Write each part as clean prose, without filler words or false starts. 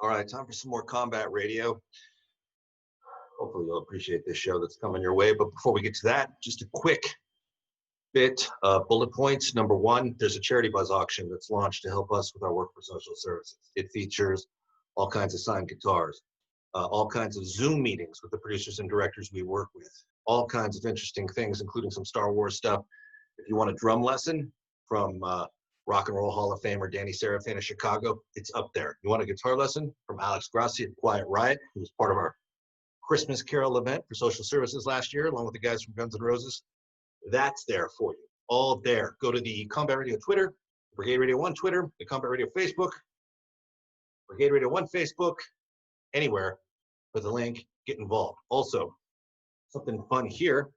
All right, time for some more combat radio. Hopefully you'll appreciate this show that's coming your way. But before we get to that, just a quick bit of bullet points. Number one, there's a charity buzz auction that's launched to help us with our work for social services. It features all kinds of signed guitars, all kinds of Zoom meetings with the producers and directors we work with, all kinds of interesting things, including some Star Wars stuff. If you want a drum lesson from Rock and Roll Hall of Famer Danny Serafin of Chicago, it's up there. You want a guitar lesson from Alex Grassi at Quiet Riot, who was part of our Christmas Carol event for social services last year, along with the guys from Guns N' Roses. That's there for you, all there. Go to the Combat Radio Twitter, Brigade Radio One Twitter, the Combat Radio Facebook, Brigade Radio One Facebook, anywhere with the link, get involved. Also, something fun here,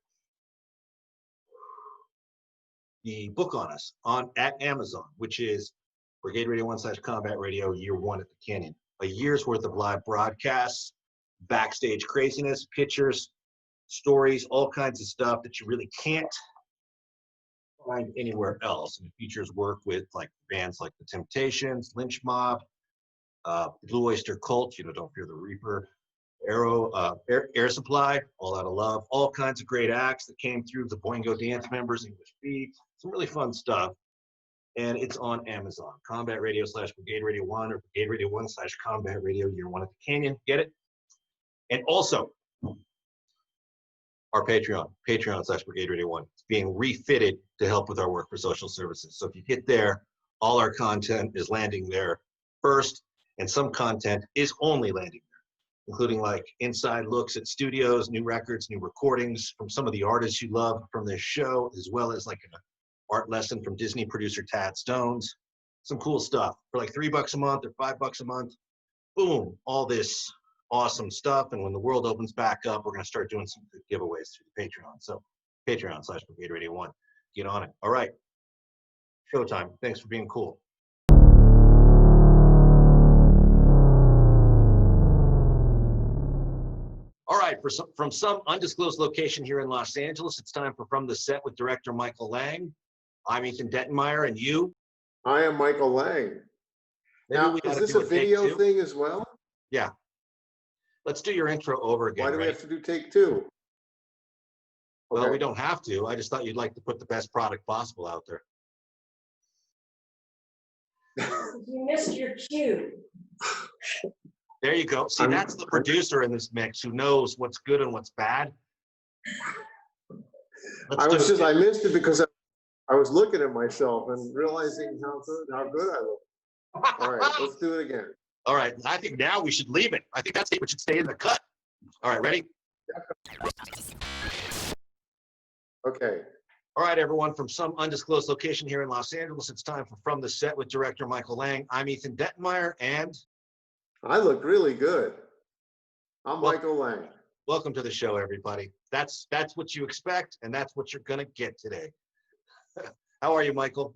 the book on us at Amazon, which is Brigade Radio One / Combat Radio Year One at the Canyon. A year's worth of live broadcasts, backstage craziness, pictures, stories, all kinds of stuff that you really can't find anywhere else. And it features work with like bands like The Temptations, Lynch Mob, Blue Oyster Cult, Don't Fear the Reaper, Air Supply, All Out of Love, all kinds of great acts that came through, the Boingo Dance members, English Beat, some really fun stuff. And it's on Amazon, Combat Radio / Brigade Radio One, or Brigade Radio One / Combat Radio Year One at the Canyon. Get it? And also, our Patreon / Brigade Radio One, is being refitted to help with our work for social services. So if you hit there, all our content is landing there first, and some content is only landing there, including like inside looks at studios, new records, new recordings from some of the artists you love from this show, as well as like an art lesson from Disney producer Tad Stones. Some cool stuff for like $3 a month or $5 a month. Boom, all this awesome stuff. And when the world opens back up, we're going to start doing some good giveaways through the Patreon. So Patreon / Brigade Radio One. Get on it. All right. Showtime. Thanks for being cool. All right. From some undisclosed location here in Los Angeles, it's time for From the Set with director Michael Lange. I'm Ethan Dettenmeyer, and you? I am Michael Lange. Now, is this a video thing as well? Yeah. Let's do your intro over again. Why do we have to do take two? Well, Okay. we don't have to. I just thought you'd like to put the best product possible out there. You missed your cue. There you go. See, that's the producer in this mix who knows what's good and what's bad. I missed it because I was looking at myself and realizing how good I look. All right, let's do it again. All right, I think now we should leave it. I think that statement should stay in the cut. All right, ready? Okay. All right, everyone, from some undisclosed location here in Los Angeles, it's time for From the Set with director Michael Lange. I'm Ethan Dettenmeyer, and I look really good. I'm Michael Lange. Welcome to the show, everybody. That's what you expect, and that's what you're going to get today. How are you, Michael?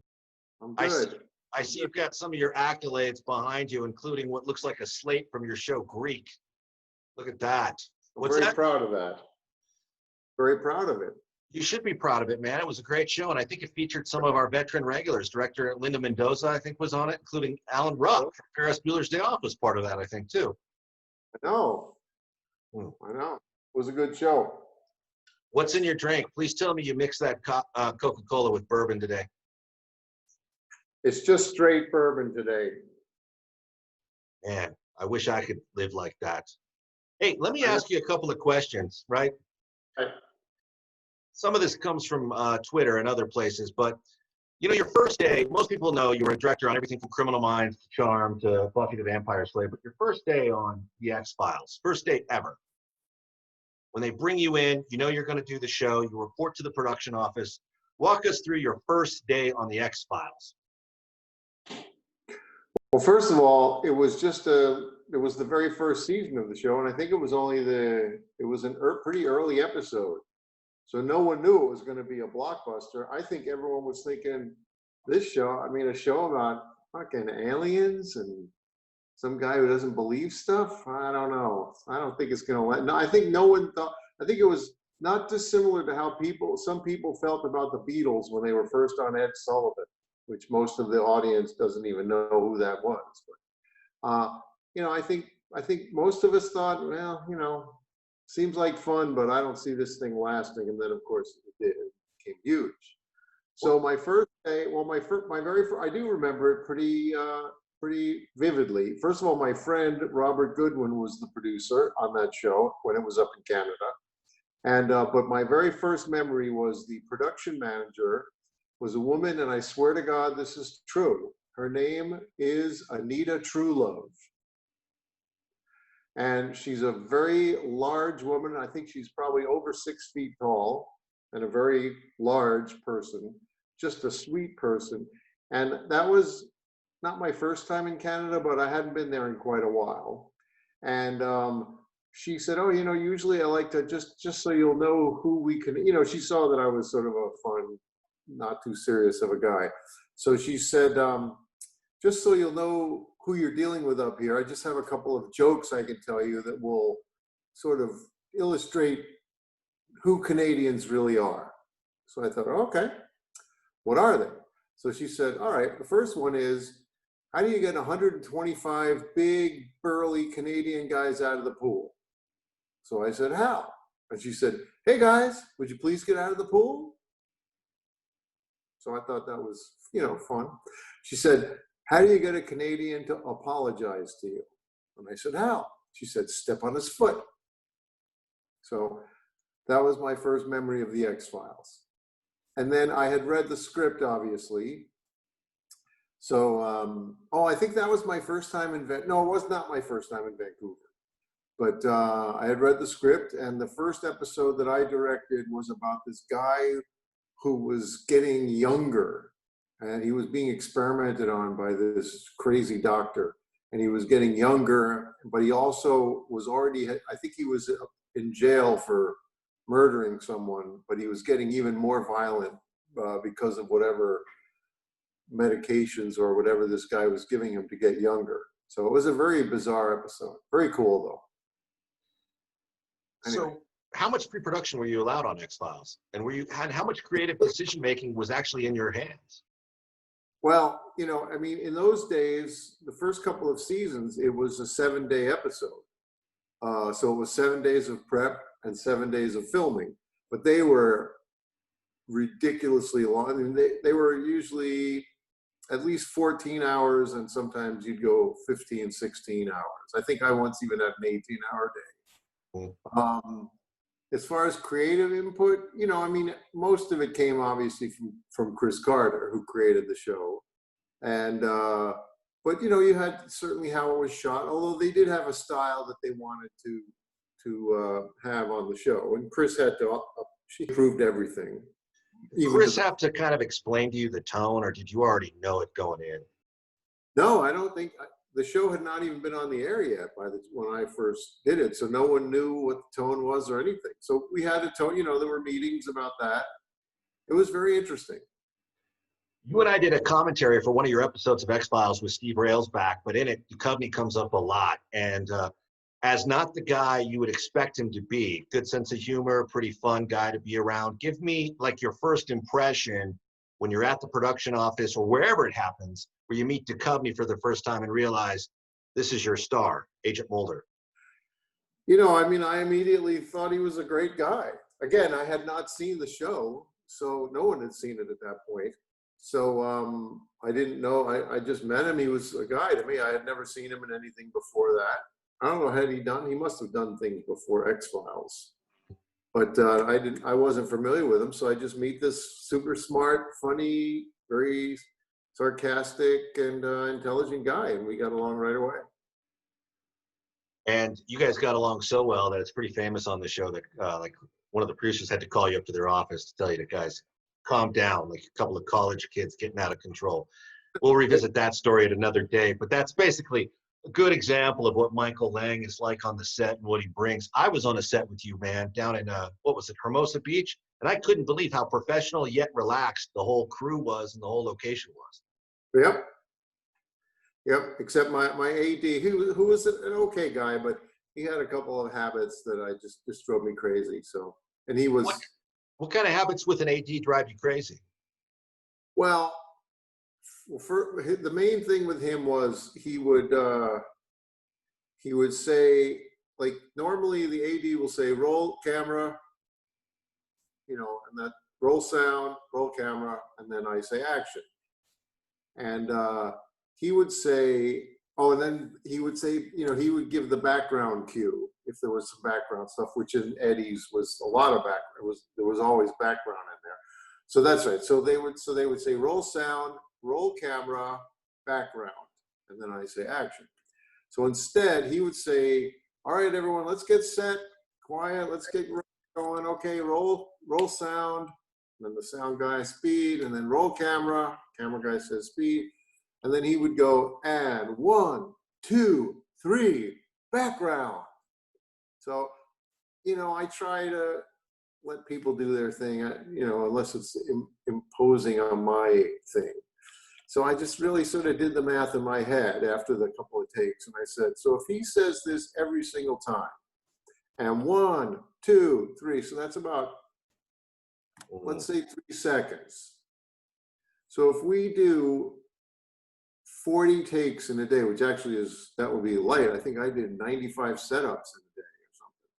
I'm good. I see you've got some of your accolades behind you, including what looks like a slate from your show, Greek. Look at that. What's that? Proud of that. Very proud of it. You should be proud of it, man. It was a great show, and I think it featured some of our veteran regulars. Director Linda Mendoza, I think, was on it, including Alan Ruck from Ferris Bueller's Day Off was part of that, I think, too. I know. I know. It was a good show. What's in your drink? Please tell me you mixed that Coca-Cola with bourbon today. It's just straight bourbon today. Man, I wish I could live like that. Hey, let me ask you a couple of questions, right? Some of this comes from Twitter and other places, but your first day, most people know you were a director on everything from Criminal Minds to Charm to Buffy the Vampire Slayer, but your first day on The X-Files, first day ever, when they bring you in, you're going to do the show, you report to the production office. Walk us through your first day on The X-Files. Well, first of all, it was the very first season of the show, and I think it was an pretty early episode. So no one knew it was going to be a blockbuster. I think everyone was thinking a show about fucking aliens and some guy who doesn't believe stuff. I don't know. I don't think it's going to I think no one thought, I think it was not dissimilar to how some people felt about the Beatles when they were first on Ed Sullivan, which most of the audience doesn't even know who that was. But I think most of us thought, well, seems like fun, but I don't see this thing lasting. And then, of course, it did. It became huge. So my first day, well, my very first, I do remember it pretty vividly. First of all, my friend Robert Goodwin was the producer on that show when it was up in Canada. And but my very first memory was the production manager was a woman, and I swear to God, this is true. Her name is Anita Truelove. And she's a very large woman. I think she's probably over 6 feet tall and a very large person, just a sweet person. And that was not my first time in Canada, but I hadn't been there in quite a while. And she said, oh, usually I like to just so you'll know who we can, she saw that I was sort of a fun, not too serious of a guy. So she said, just so you'll know who you're dealing with up here, I just have a couple of jokes I can tell you that will sort of illustrate who Canadians really are. So I thought, okay, what are they? So she said, all right, the first one is, how do you get 125 big, burly Canadian guys out of the pool? So I said, how? And she said, hey guys, would you please get out of the pool? So I thought that was, fun. She said, how do you get a Canadian to apologize to you? And I said, how? She said, step on his foot. So that was my first memory of the X-Files. And then I had read the script, obviously. So, I think that was my first time in no, it was not my first time in Vancouver. But I had read the script, and the first episode that I directed was about this guy who was getting younger. And he was being experimented on by this crazy doctor. And he was getting younger, but he also was already, I think he was in jail for murdering someone, but he was getting even more violent because of whatever medications or whatever this guy was giving him to get younger. So it was a very bizarre episode. Very cool, though. Anyway. So how much pre-production were you allowed on X-Files? And how much creative decision-making was actually in your hands? Well, in those days, the first couple of seasons, it was a 7-day episode. So it was 7 days of prep and 7 days of filming. But they were ridiculously long. I mean, they were usually at least 14 hours, and sometimes you'd go 15, 16 hours. I think I once even had an 18-hour day. As far as creative input, most of it came obviously from Chris Carter, who created the show. And, but, you had certainly how it was shot, although they did have a style that they wanted to have on the show. And Chris had to, she approved everything. Did Chris have to kind of explain to you the tone, or did you already know it going in? No, I don't think, the show had not even been on the air yet when I first did it. So no one knew what the tone was or anything. So we had a tone, there were meetings about that. It was very interesting. You and I did a commentary for one of your episodes of X-Files with Steve Railsback, but in it, Duchovny comes up a lot. And as not the guy you would expect him to be, good sense of humor, pretty fun guy to be around. Give me like your first impression when you're at the production office or wherever it happens, where you meet Duchovny for the first time and realize this is your star, Agent Mulder. I immediately thought he was a great guy. Again, I had not seen the show, so no one had seen it at that point. So I didn't know. I just met him. He was a guy to me. I had never seen him in anything before that. I don't know, had he done? He must have done things before X-Files. But I wasn't familiar with him, so I just meet this super smart, funny, very sarcastic, and intelligent guy, and we got along right away. And you guys got along so well that it's pretty famous on the show that like one of the producers had to call you up to their office to tell you to, guys, calm down, like a couple of college kids getting out of control. We'll revisit that story at another day, but that's basically a good example of what Michael Lange is like on the set and what he brings. I was on a set with you, man, down in, what was it, Hermosa Beach? And I couldn't believe how professional yet relaxed the whole crew was and the whole location was. Yep. Except my AD, who was an okay guy, but he had a couple of habits that I just drove me crazy. So, and he was. What kind of habits with an AD drive you crazy? Well, the main thing with him was he would he would say, like normally the AD will say roll camera, you know, and that roll sound, roll camera, and then I say action. And he would say, oh, and then he would say, you know, he would give the background cue if there was some background stuff, which in Eddie's was a lot of background. There was always background in there. So that's right. So they would say roll sound, roll camera, background, and then I say action. So instead, he would say, all right, everyone, let's get set, quiet, let's get going. Okay, roll sound, and then the sound guy speed, and then roll camera guy says speed, and then he would go, and 1, 2, 3, background. So, you know, I try to let people do their thing, you know, unless it's imposing on my thing. So I just really sort of did the math in my head after the couple of takes, and I said, so if he says this every single time, and 1, 2, 3, so that's about, let's say 3 seconds. So if we do 40 takes in a day, which actually is, that would be light. I think I did 95 setups in a day or something.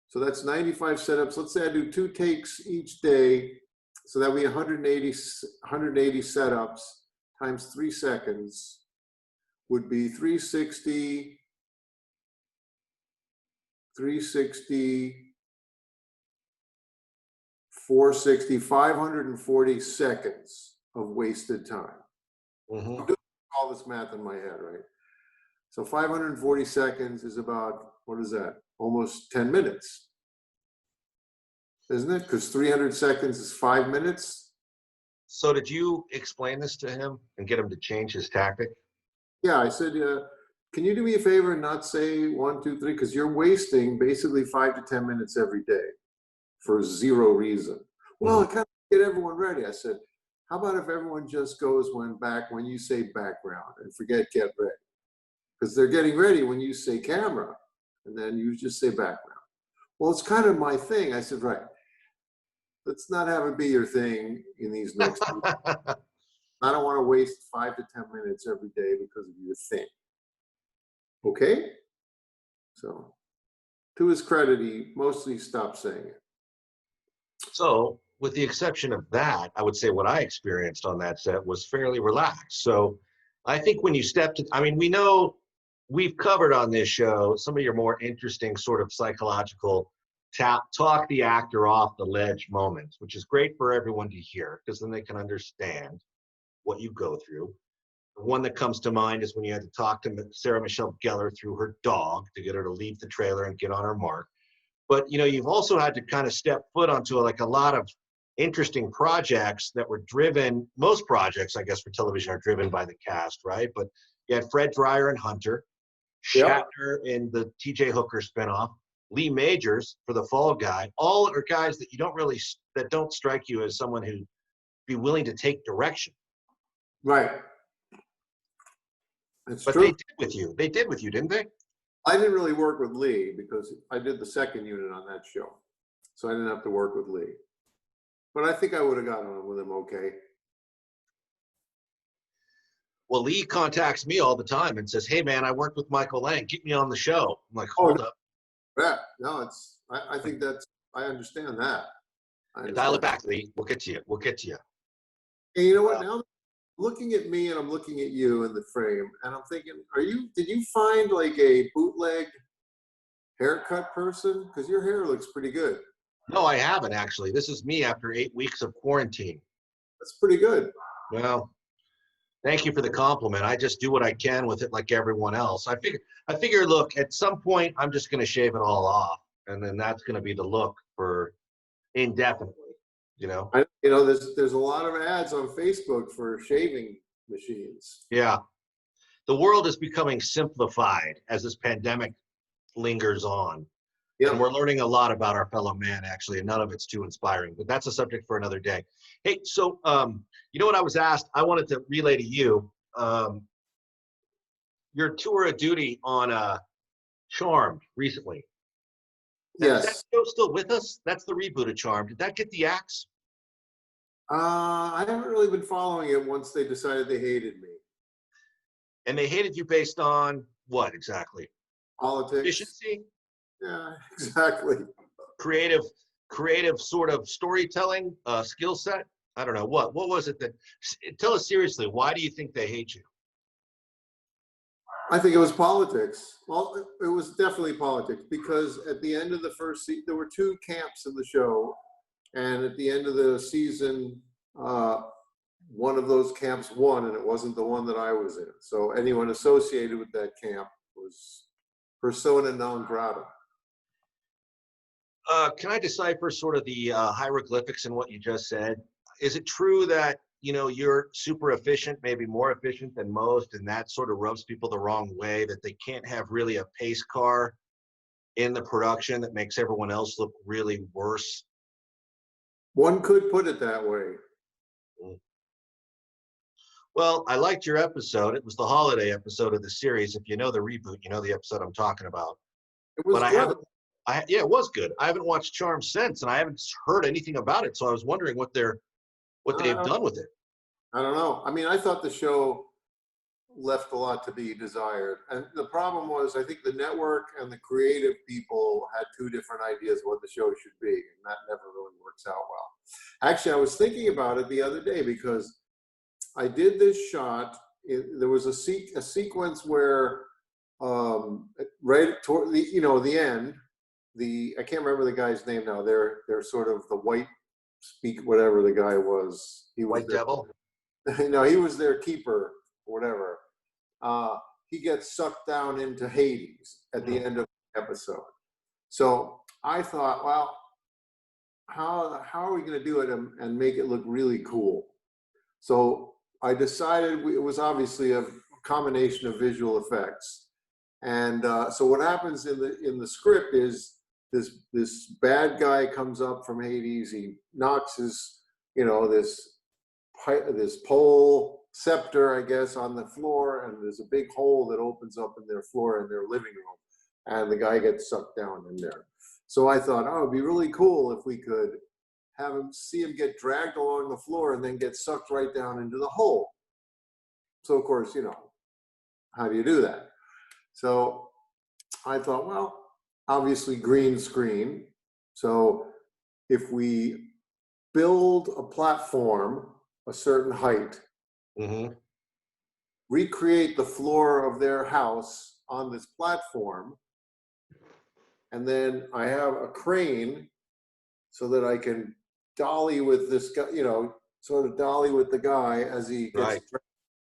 So that's 95 setups. Let's say I do 2 takes each day. So that would be 180 setups times 3 seconds would be 360, 460, 540 seconds of wasted time. Mm-hmm. I'm doing all this math in my head, right? So 540 seconds is about, what is that? Almost 10 minutes, isn't it? Because 300 seconds is 5 minutes. So did you explain this to him and get him to change his tactic? Yeah, I said, can you do me a favor and not say 1, 2, 3? Because you're wasting basically 5 to 10 minutes every day for zero reason. Well, I kind of get everyone ready. I said, how about if everyone just goes when you say background and forget get ready? Because they're getting ready when you say camera, and then you just say background. Well, it's kind of my thing. I said, right, let's not have it be your thing in these next weeks. I don't want to waste 5 to 10 minutes every day because of your thing. Okay? So, to his credit, he mostly stopped saying it. So, with the exception of that, I would say what I experienced on that set was fairly relaxed. So, I think when you stepped in, I mean, we know we've covered on this show some of your more interesting sort of psychological talk the actor off the ledge moments, which is great for everyone to hear because then they can understand what you go through. The one that comes to mind is when you had to talk to Sarah Michelle Gellar through her dog to get her to leave the trailer and get on her mark. But, you know, you've also had to kind of step foot onto a lot of interesting projects that were driven. Most projects, I guess, for television are driven by the cast, right? But you had Fred Dryer and Hunter, Shatner in the TJ Hooker spinoff, Lee Majors for The Fall Guy. All are guys that that don't strike you as someone who'd be willing to take direction. Right. It's but true. They did with you, didn't they? I didn't really work with Lee because I did the second unit on that show. So I didn't have to work with Lee. But I think I would have gotten on with him okay. Well, Lee contacts me all the time and says, hey, man, I worked with Michael Lange. Get me on the show. I'm like, hold up. Yeah, no, I think I understand that. Dial it back, Lee. We'll get to you. And you know what? Now looking at me and I'm looking at you in the frame and I'm thinking, did you find like a bootleg haircut person? Because your hair looks pretty good. No, I haven't actually. This is me after 8 weeks of quarantine. That's pretty good. Well, thank you for the compliment. I just do what I can with it like everyone else. I figure, look, at some point I'm just going to shave it all off and then that's going to be the look for indefinitely, you know? There's a lot of ads on Facebook for shaving machines. Yeah. The world is becoming simplified as this pandemic lingers on. Yep. And we're learning a lot about our fellow man, actually, and none of it's too inspiring, but that's a subject for another day. Hey, so, you know what I was asked? I wanted to relay to you, your tour of duty on Charmed recently. Yes. Is that show still with us? That's the reboot of Charmed. Did that get the axe? I haven't really been following it once they decided they hated me. And they hated you based on what exactly? Politics. efficiency, Yeah, exactly. creative sort of storytelling skill set. I don't know what was it that. Tell us seriously. Why do you think they hate you? I think it was politics. Well, it was definitely politics because at the end of the first season, there were two camps in the show, and at the end of the season, one of those camps won, and it wasn't the one that I was in. So anyone associated with that camp was persona non grata. Can I decipher sort of the hieroglyphics in what you just said? Is it true that you're super efficient, maybe more efficient than most, and that sort of rubs people the wrong way, that they can't have really a pace car in the production that makes everyone else look really worse? One could put it that way. Well, I liked your episode. It was the holiday episode of the series. If you know the reboot, you know the episode I'm talking about. It was But good. yeah, it was good. I haven't watched Charm since, and I haven't heard anything about it. So I was wondering what they've done with it. I don't know. I mean, I thought the show left a lot to be desired. And the problem was, I think the network and the creative people had two different ideas of what the show should be, and that never really works out well. Actually, I was thinking about it the other day because I did this shot. There was a sequence where, right toward the end, I can't remember the guy's name now. They're sort of the white whatever the guy was. He was White Devil? No, he was their keeper, whatever. He gets sucked down into Hades at the end of the episode. So I thought, well, how are we going to do it and make it look really cool? So I decided it was obviously a combination of visual effects. And so what happens in the script is this bad guy comes up from Hades. He knocks his, this pole scepter, I guess, on the floor, and there's a big hole that opens up in their floor in their living room, and the guy gets sucked down in there. So I thought, it'd be really cool if we could see him get dragged along the floor and then get sucked right down into the hole. So of course, how do you do that? So I thought, well, obviously green screen. So if we build a platform a certain height, recreate the floor of their house on this platform, and then I have a crane so that I can dolly with this guy, sort of dolly with the guy as he gets dragged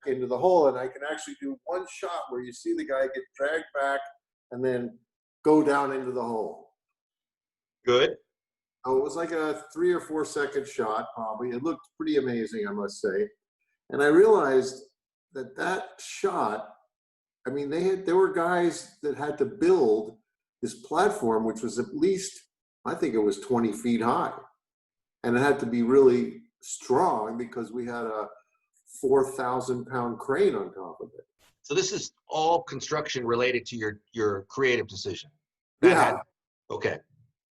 into the hole, and I can actually do one shot where you see the guy get dragged back and then go down into the hole. Good. So it was like a 3 or 4 second shot, probably. It looked pretty amazing, I must say. And I realized that shot, I mean, there were guys that had to build this platform, which was at least, I think it was 20 feet high. And it had to be really strong because we had a 4,000-pound crane on top of it. So this is all construction related to your creative decision. Yeah. Okay.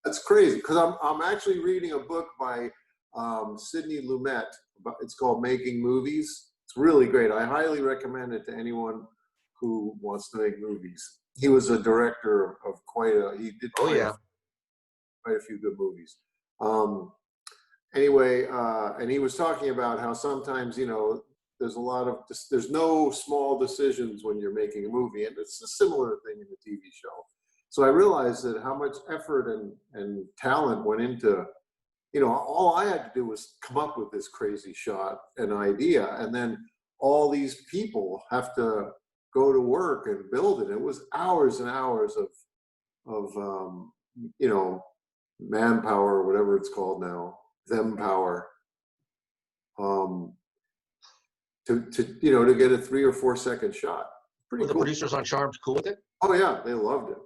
That's crazy because I'm actually reading a book by Sidney Lumet. It's called Making Movies. It's really great. I highly recommend it to anyone who wants to make movies. He was a director of he did quite a few good movies. Anyway, and he was talking about how sometimes, there's no small decisions when you're making a movie, and it's a similar thing in the TV show. So I realized that how much effort and talent went into, all I had to do was come up with this crazy shot, an idea, and then all these people have to go to work and build it. It was hours and hours of manpower, or whatever it's called now, power, to get a 3 or 4 second shot. Pretty Were the cool. producers on Charmed cool with it? Oh yeah, they loved it.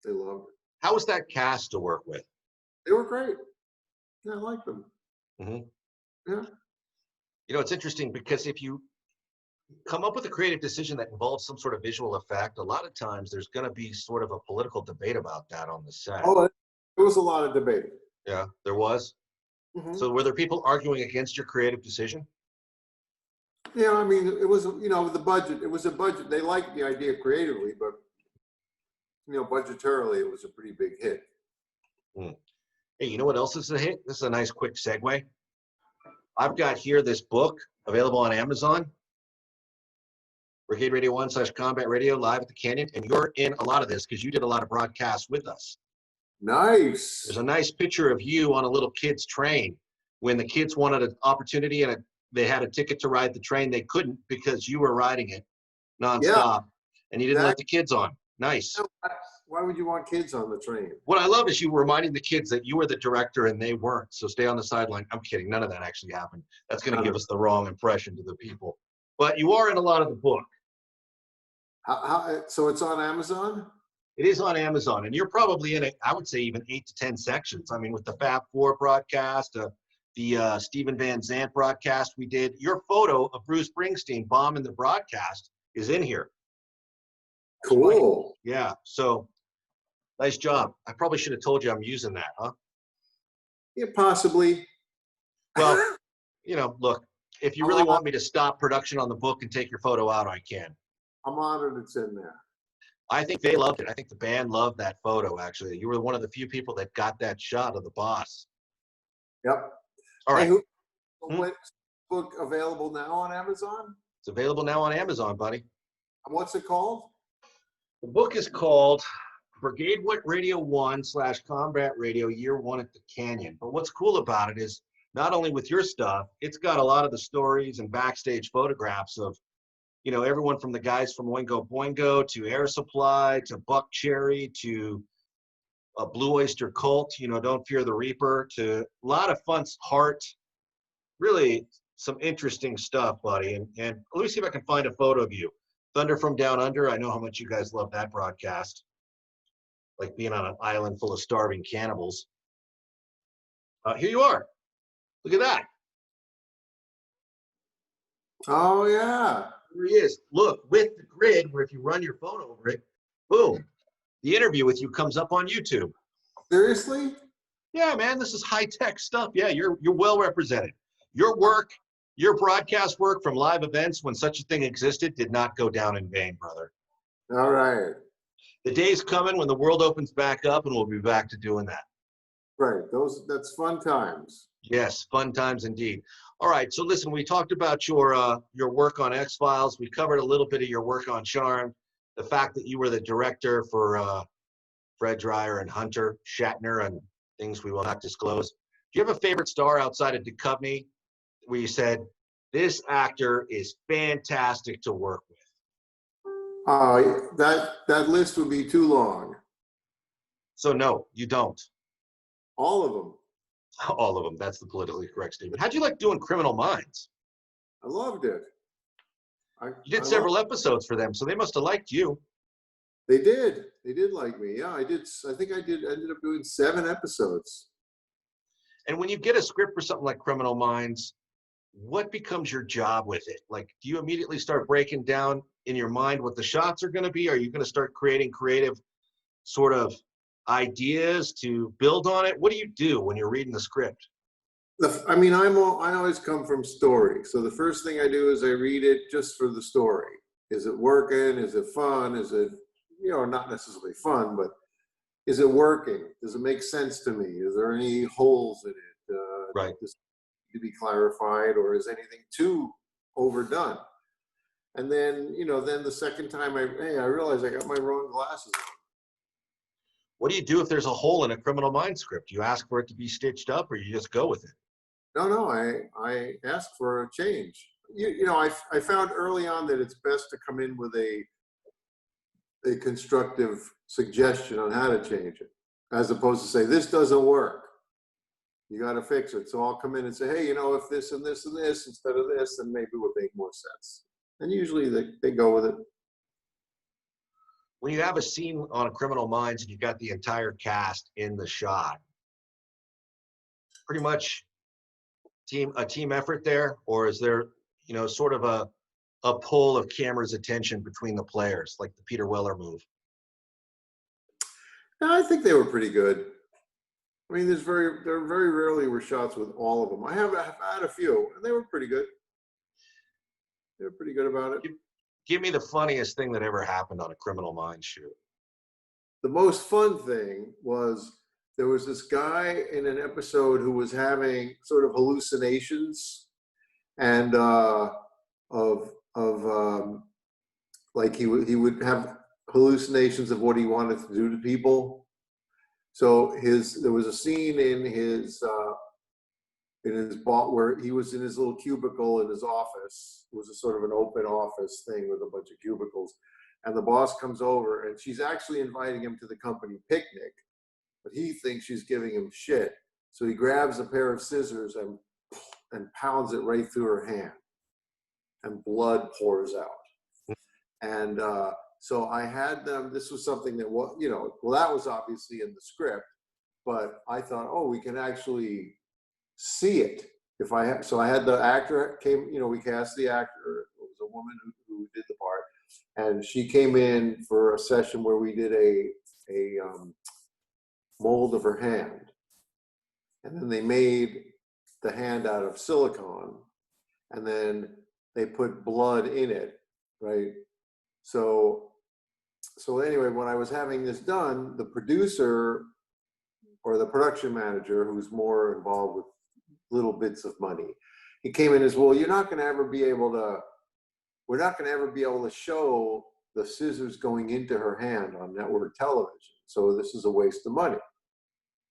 They loved it. How was that cast to work with? They were great. Yeah, I liked them. Yeah. It's interesting because if you come up with a creative decision that involves some sort of visual effect, a lot of times there's going to be sort of a political debate about that on the set. Oh, there was a lot of debate. Yeah, there was. So were there people arguing against your creative decision? Yeah, I mean, it was, the budget. It was a budget. They liked the idea creatively, but budgetarily, it was a pretty big hit. Hmm. Hey, you know what else is a hit? This is a nice quick segue. I've got here this book available on Amazon. Brigade-Radio-One / Combat Radio live at the Canyon. And you're in a lot of this because you did a lot of broadcasts with us. Nice. There's a nice picture of you on a little kid's train. When the kids wanted an opportunity and they had a ticket to ride the train, they couldn't because you were riding it nonstop, and you didn't let the kids on. Nice. Why would you want kids on the train? What I love is you reminding the kids that you were the director and they weren't. So stay on the sideline. I'm kidding. None of that actually happened. That's going to give us the wrong impression to the people. But you are in a lot of the book. So it's on Amazon? It is on Amazon, and you're probably in it, I would say, even 8 to 10 sections. I mean, with the Fab Four broadcast, the Stephen Van Zandt broadcast we did, your photo of Bruce Springsteen bombing the broadcast is in here. Cool. Yeah, so nice job. I probably should have told you I'm using that, huh? Yeah, possibly. Well, look, if you really want me to stop production on the book and take your photo out, I can. I'm honored it's in there. I think they loved it. I think the band loved that photo, actually. You were one of the few people that got that shot of the boss. Yep. All right. Hey, what book available now on Amazon? It's available now on Amazon, buddy. What's it called? The book is called Brigade-Radio-One / Combat Radio Year 1 at the Canyon. But what's cool about it is not only with your stuff, it's got a lot of the stories and backstage photographs of, everyone from the guys from Oingo Boingo to Air Supply to Buck Cherry to Blue Oyster Cult, Don't Fear the Reaper, to a lot of fun, Heart, really some interesting stuff, buddy. And let me see if I can find a photo of you. Thunder from Down Under, I know how much you guys love that broadcast. Like being on an island full of starving cannibals. Here you are. Look at that. Oh, yeah. Here he is. Look, with the grid, where if you run your phone over it, boom, the interview with you comes up on YouTube. Seriously? Yeah, man, this is high-tech stuff. Yeah, you're well represented. Your work, your broadcast work from live events when such a thing existed did not go down in vain, brother. All right. The day's coming when the world opens back up and we'll be back to doing that. Right. That's fun times. Yes, fun times indeed. All right, so listen, we talked about your work on X-Files. We covered a little bit of your work on Charmed, the fact that you were the director for Fred Dreyer and Hunter Shatner and things we will not disclose. Do you have a favorite star outside of Duchovny where you said, this actor is fantastic to work with? That list would be too long. So no, you don't. All of them. All of them. That's the politically correct statement. How'd you like doing Criminal Minds? I loved it. You did several episodes for them, so they must have liked you. They did. They did like me. Yeah, I did. I think ended up doing 7 episodes. And when you get a script for something like Criminal Minds, what becomes your job with it? Like, do you immediately start breaking down in your mind what the shots are going to be? Are you going to start creating creative sort of ideas to build on it? What do you do when you're reading the script? I mean, I always come from story. So the first thing I do is I read it just for the story. Is it working? Is it fun? Is it, not necessarily fun, but is it working? Does it make sense to me? Is there any holes in it? Right. Does it need to be clarified, or is anything too overdone? And then, then the second time I realize I got my wrong glasses on. What do you do if there's a hole in a Criminal Minds script? Do you ask for it to be stitched up, or you just go with it? No, I ask for a change. I found early on that it's best to come in with a constructive suggestion on how to change it, as opposed to say, this doesn't work. You got to fix it. So I'll come in and say, hey, if this and this and this instead of this, then maybe it would make more sense. And usually they go with it. When you have a scene on a Criminal Minds and you've got the entire cast in the shot, pretty much a team effort there, or is there, sort of a pull of camera's attention between the players, like the Peter Weller move? No, I think they were pretty good. I mean, there very rarely were shots with all of them. I've had a few, and they were pretty good. They were pretty good about it. Give me the funniest thing that ever happened on a Criminal Minds shoot. the most fun thing was there was this guy in an episode who was having sort of hallucinations and like he would have hallucinations of what he wanted to do to people. So there was a scene in his where he was in his little cubicle in his office. It was a sort of an open office thing with a bunch of cubicles. And the boss comes over and she's actually inviting him to the company picnic, but he thinks she's giving him shit. So he grabs a pair of scissors and pounds it right through her hand, and blood pours out. And so I had them, this was something that was, that was obviously in the script, but I thought, oh, we can actually see it. So I had the actor came, we cast the actor. It was a woman who did the part, and she came in for a session where we did a mold of her hand, and then they made the hand out of silicone, and then they put blood in it, right? So anyway, when I was having this done, the producer or the production manager, who's more involved with little bits of money, he came in as, well, we're not going to ever be able to show the scissors going into her hand on network television. So this is a waste of money.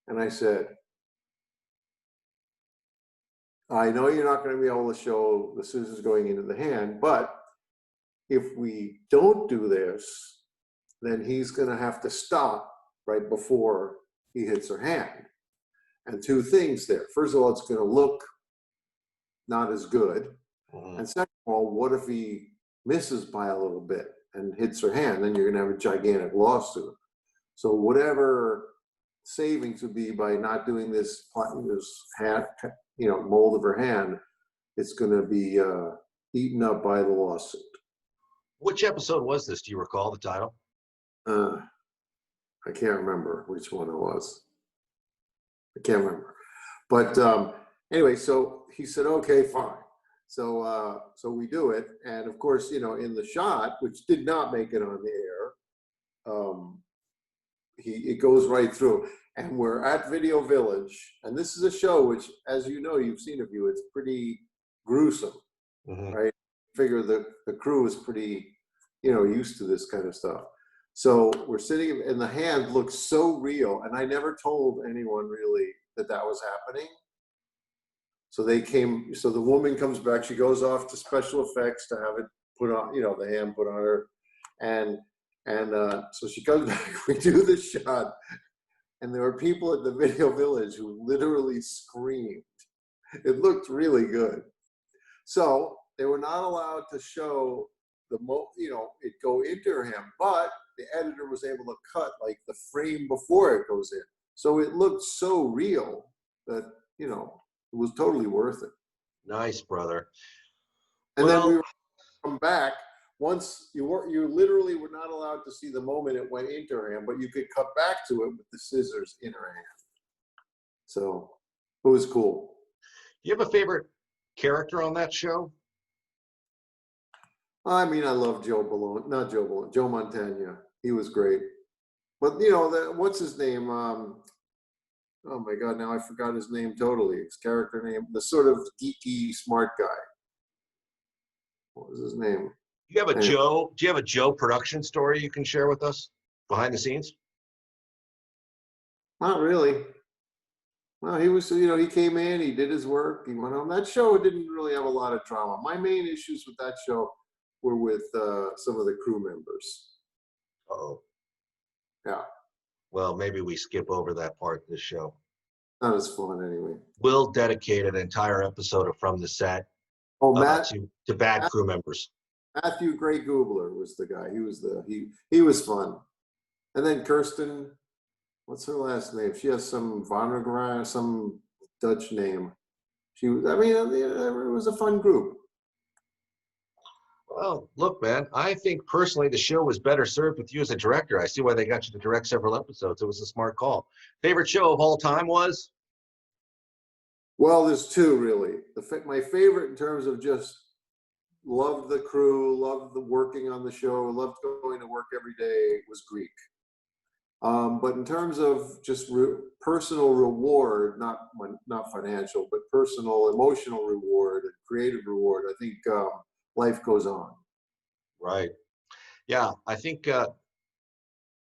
And I said, I know you're not going to be able to show the scissors going into the hand, but if we don't do this, then he's going to have to stop right before he hits her hand. And two things there. First of all, it's going to look not as good. And second of all, what if he misses by a little bit and hits her hand? Then you're going to have a gigantic lawsuit. So whatever savings would be by not doing this hand, mold of her hand, it's going to be eaten up by the lawsuit. Which episode was this? Do you recall the title? I can't remember which one it was. I can't remember. But anyway, so he said, okay, fine. So we do it. And of course, in the shot, which did not make it on the air, it goes right through. And we're at Video Village. And this is a show which, as you know, you've seen a few, it's pretty gruesome, right? Figure the crew is pretty, used to this kind of stuff. So we're sitting, and the hand looks so real. And I never told anyone really that was happening. So the woman comes back, she goes off to special effects to have it put on, the hand put on her. And so she comes back, we do the shot. And there were people at the Video Village who literally screamed. It looked really good. So they were not allowed to show it go into him, but the editor was able to cut like the frame before it goes in. So it looked so real that, it was totally worth it. Nice, brother. And then we come back. Once you literally were not allowed to see the moment it went into her hand, but you could cut back to it with the scissors in her hand. So it was cool. Do you have a favorite character on that show? I mean, I love Joe Montana. He was great. But what's his name? Oh my God, now I forgot his name totally. His character name, the sort of geeky, smart guy. What was his name? Do you have a Joe production story you can share with us behind the scenes? Not really. Well, he was, he came in, he did his work, he went home. That show didn't really have a lot of drama. My main issues with that show were with some of the crew members. Oh. Yeah. Well, maybe we skip over that part of the show. Not as fun anyway. We'll dedicate an entire episode of From the Set to bad crew members. Matthew Gray Gubler was the guy. He was fun. And then Kirsten, what's her last name? She has some Vonnegut, some Dutch name. It was a fun group. Well, look, man, I think personally the show was better served with you as a director. I see why they got you to direct several episodes. It was a smart call. Favorite show of all time was? Well, there's two, really. My favorite in terms of just loved the crew, loved the working on the show, loved going to work every day was Greek. But in terms of just personal reward, not financial, but personal emotional reward and creative reward, I think life goes on. Right. Yeah, I think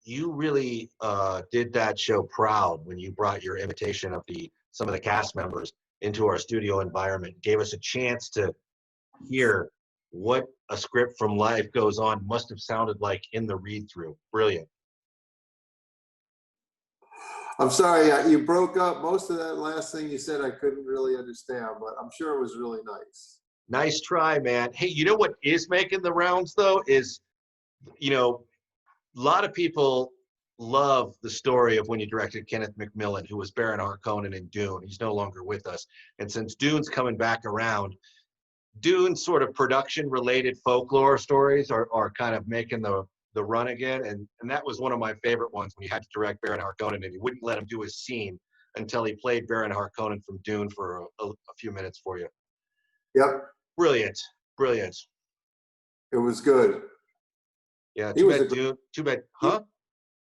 you really did that show proud when you brought your invitation of some of the cast members into our studio environment, gave us a chance to hear what a script from Life Goes On must have sounded like in the read-through. Brilliant. I'm sorry, you broke up. Most of that last thing you said I couldn't really understand, but I'm sure it was really nice. Nice try, man. Hey, you know what is making the rounds, though, is, a lot of people love the story of when you directed Kenneth McMillan, who was Baron Harkonnen in Dune. He's no longer with us. And since Dune's coming back around, Dune's sort of production-related folklore stories are kind of making the run again. And that was one of my favorite ones when you had to direct Baron Harkonnen and you wouldn't let him do his scene until he played Baron Harkonnen from Dune for a few minutes for you. Yep. Brilliant. Brilliant. It was good. Yeah, too bad. Huh?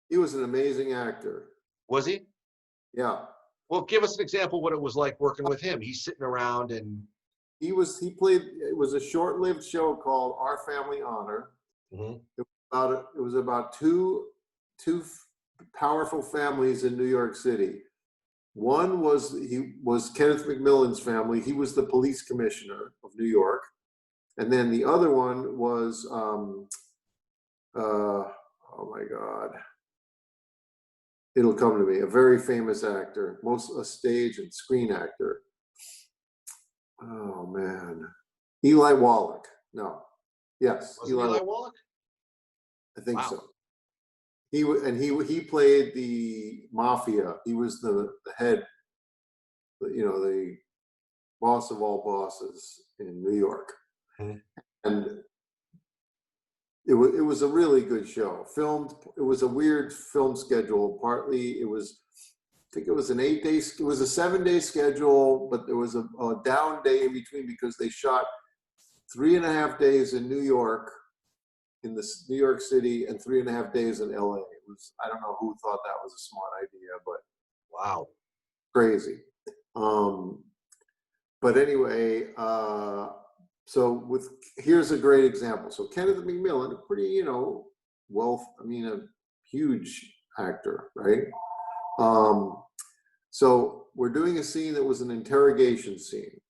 He was an amazing actor. Was he? Yeah. Well, give us an example of what it was like working with him. He's sitting around and... It was a short-lived show called Our Family Honor. Mm-hmm. It was about two powerful families in New York City. One was Kenneth McMillan's family. He was the police commissioner of New York. And then the other one was, oh my God, it'll come to me, a very famous actor, a stage and screen actor. Oh man, Eli Wallach. No, yes, Was Eli Wallach? I think so. He played the mafia. He was the head, the boss of all bosses in New York. Mm-hmm. And it was a really good show. It was a weird film schedule. Partly I think it was an 8-day, it was a 7-day schedule, but there was a down day in between because they shot 3.5 days in New York, in New York City, and 3.5 days in LA. I don't know who thought that was a smart idea, but wow, crazy. But anyway, here's a great example. So Kenneth McMillan, a pretty, a huge actor, right? So we're doing a scene that was an interrogation scene.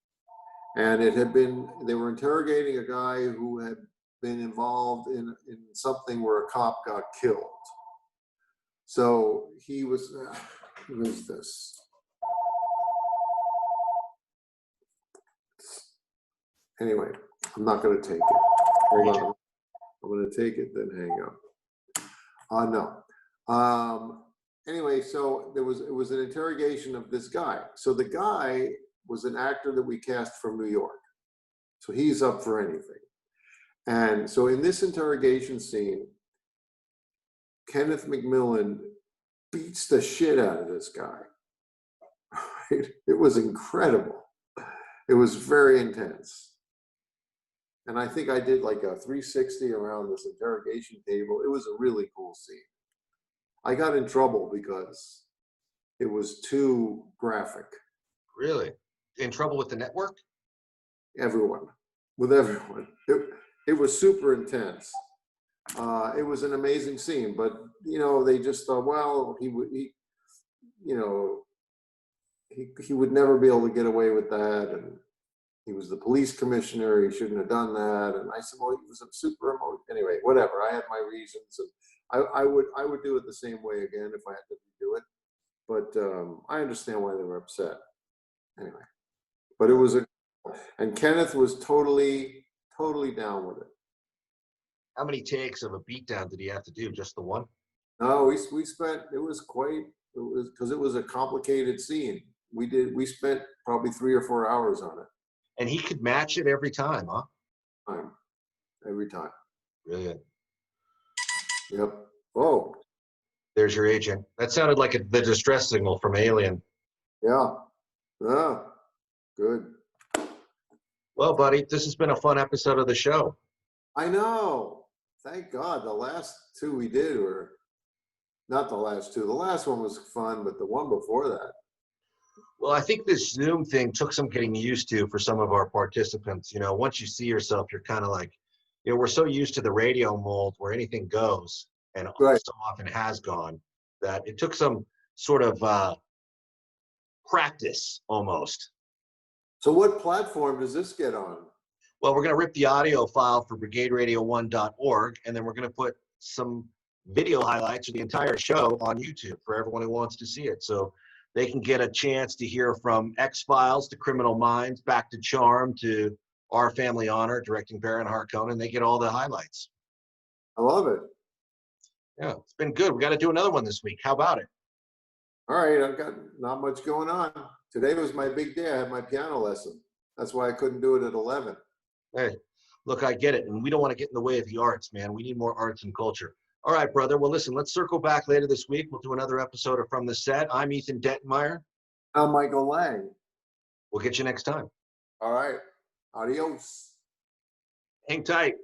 And they were interrogating a guy who had been involved in something where a cop got killed. So he was, who is this? Anyway, I'm not going to take it. Hold on. I'm going to take it, then hang up. No. Anyway, so it was an interrogation of this guy. So the guy was an actor that we cast from New York. So he's up for anything. And so in this interrogation scene, Kenneth McMillan beats the shit out of this guy. It was incredible. It was very intense. And I think I did like a 360 around this interrogation table. It was a really cool scene. I got in trouble because it was too graphic. Really? In trouble with the network? With everyone. It was super intense. It was an amazing scene, but they just thought, well, he would never be able to get away with that, and he was the police commissioner. He shouldn't have done that. And I said, well, he was a super remote. Anyway, whatever. I had my reasons, and I would do it the same way again if I had to do it. But I understand why they were upset. Anyway, but and Kenneth was totally down with it. How many takes of a beatdown did he have to do? Just the one? No, we spent. It was because it was a complicated scene. We spent probably 3 or 4 hours on it. And he could match it every time, huh? Every time. Brilliant. Yep. Oh. There's your agent. That sounded like the distress signal from Alien. Yeah. Yeah. Good. Well, buddy, this has been a fun episode of the show. I know. Thank God. The last 2 we did were Not the last two. The last one was fun, but the one before that. Well, I think this Zoom thing took some getting used to for some of our participants. You know, once you see yourself, you're kind of like, you know, we're so used to the radio mold where anything goes, and Right. so often has gone, that it took some sort of practice almost. So what platform does this get on? Well, we're going to rip the audio file for Brigade-Radio-One.org, and then we're going to put some video highlights of the entire show on YouTube for everyone who wants to see it. So they can get a chance to hear from X-Files to Criminal Minds, back to Charm to Our Family Honor, directing Baron Harkonnen. They get all the highlights. I love it. Yeah, it's been good. We got to do another one this week. How about it? All right, I've got not much going on. Today was my big day. I had my piano lesson. That's why I couldn't do it at 11. Hey, look, I get it. And we don't want to get in the way of the arts, man. We need more arts and culture. All right, brother. Well, listen, let's circle back later this week. We'll do another episode of From the Set. I'm Ethan Detmeyer. I'm Michael Lange. We'll get you next time. All right. Adios. Hang tight.